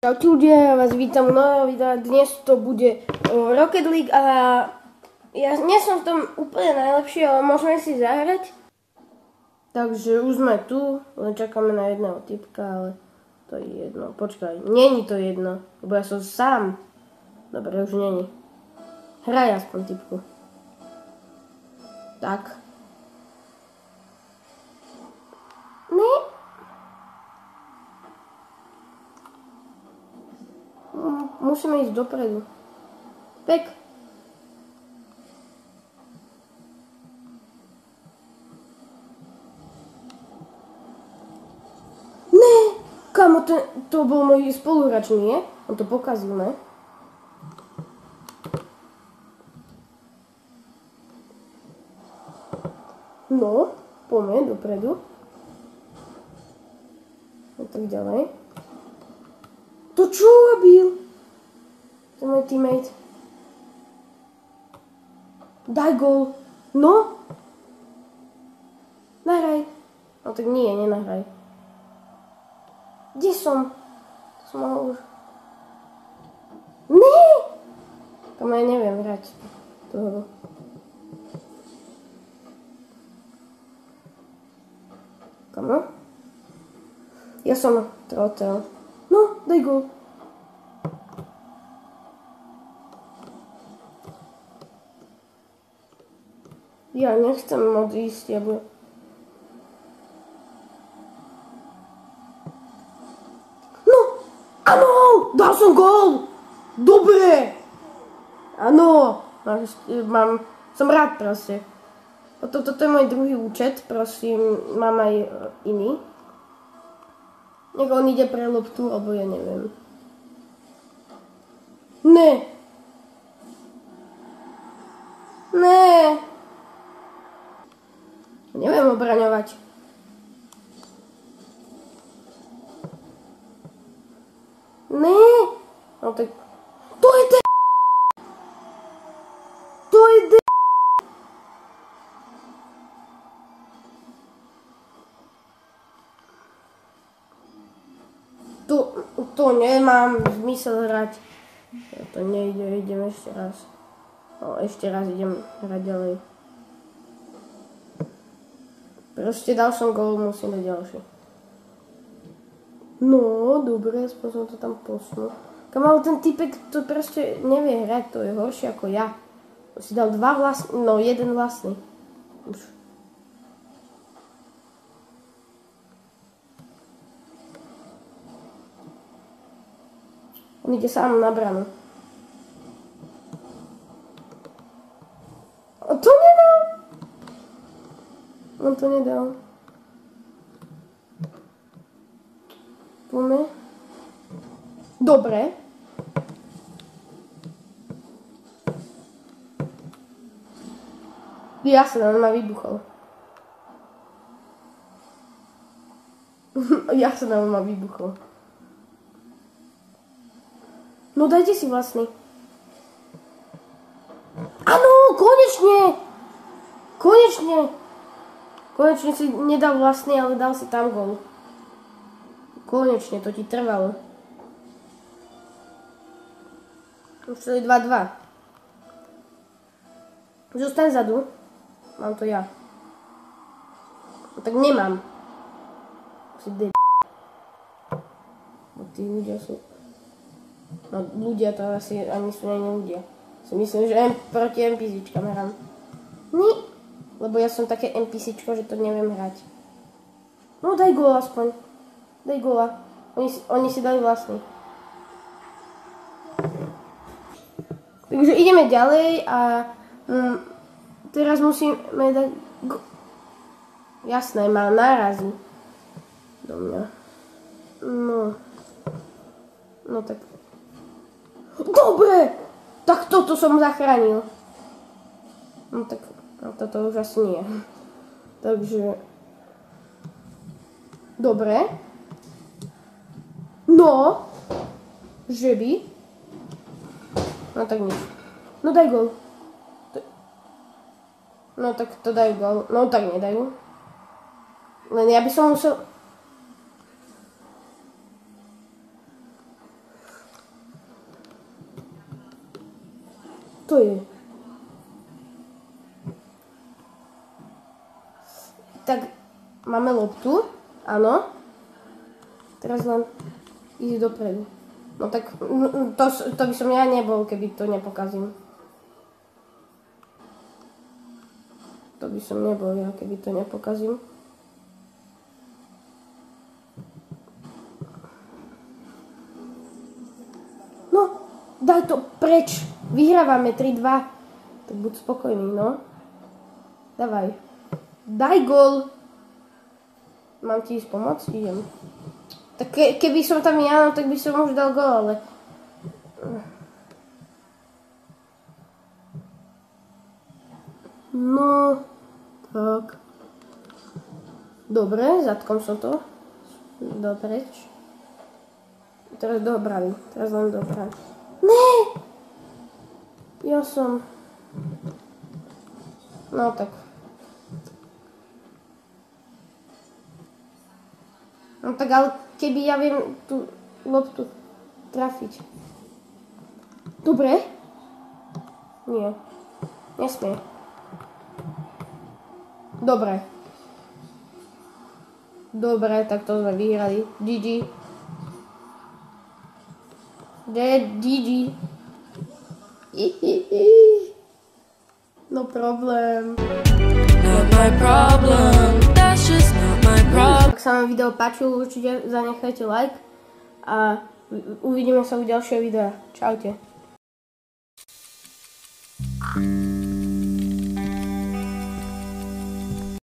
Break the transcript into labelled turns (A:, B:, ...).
A: Čaute ľudia, ja vás vítam v novom videu. Dnes to bude Rocket League a ja nie som v tom úplne najlepší, ale môžeme si zahrať. Takže už sme tu, len čakáme na jedného typka, ale to je jedno. Počkaj, není to jedno, lebo ja som sám. Dobre, už není. Hraj aspoň typku. Tak. Musíme ísť dopredu. Pek. Ne! Kamo, to bol môj spoluhráč, nie? On to pokazil, ne? No, poďme dopredu. A tak ďalej. To čo robil? To je môj teammate. Daj gól. No? Nahraj. No tak nie, nenahraj. Kde som? To som mohol už. Ne! Tam ja neviem hrať toho. Kamo? Ja som trotel. No, daj gól. Ja nechcem moc ísť, ja budem... No! Áno! Dal som gól! Dobre! Áno! Som rád proste. Toto je môj druhý účet, prosím, mám aj iný. Nech on ide pre loptu, alebo ja neviem. Ne! Ne! Neviem obraňovať. Ne! No tak... To je de... To je de... To nemám zmysel hrať. To nejde, idem ešte raz. No, ešte raz idem hrať ďalej. Proste dal som gól, musím dať ďalšie. No, dobre, aspoň som to tam posunul. Kam, ale ten typek to proste nevie hrať, to je horšie ako ja. On si dal jeden vlastný. Už. On ide sám na branu. A to nedal! On to nedal. Poďme. Dobre. Jasne, on ma vybuchol. Jasne, on ma vybuchol. No dajte si vlastný. Áno, konečne! Konečne! Konečne si nedal vlastný, ale dal si tam gól. Konečne, to ti trvalo. Už to je 2-2. Zostaň vzadu. Mám to ja. No tak nemám. Si d***. No tí ľudia sú... No ľudia to asi ani sú nie ľudia. Si myslím, že proti NPCčkám hrám. Nie. Lebo ja som také NPCčko, že to neviem hrať. No daj gól aspoň. Daj góla. Oni si dali vlastný. Takže ideme ďalej a teraz musíme dať... Jasné, má nárazy do mňa. No tak... Dobre! Tak toto som zachránil. No tak... No toto už asi nie. Takže... Dobre. No. Že by. No tak nič. No daj gól. No tak to dajú gól. No tak nedajú. Len ja by som musel... to je? Tak, máme loptu, áno. Teraz len ísť dopredu. No tak, to by som ja nebol, keby to nepokazím. To by som nebol ja, keby to nepokazím. No, daj to preč. Vyhrávame 3-2. Tak buď spokojný, no. Davaj. Daj gól. Mám ti ísť pomôcť? Idem. Tak keby som tam ja, no, tak by som už dal gól, ale... No, tak. Dobre, zatkom som to. Dal preč. Teraz do obrany. Teraz len do obrany. Ne! Ja som... No tak. No tak ale keby ja viem tú loptu trafiť. Dobre? Nie. Nesmie. Dobre. Dobre, tak to sme vyhrali. GG. GG. No problém.
B: Not my problem. That's just not my problem.
A: Ak sa vám video páčilo, určite zanechajte like a uvidíme sa u ďalšieho videa. Čaute.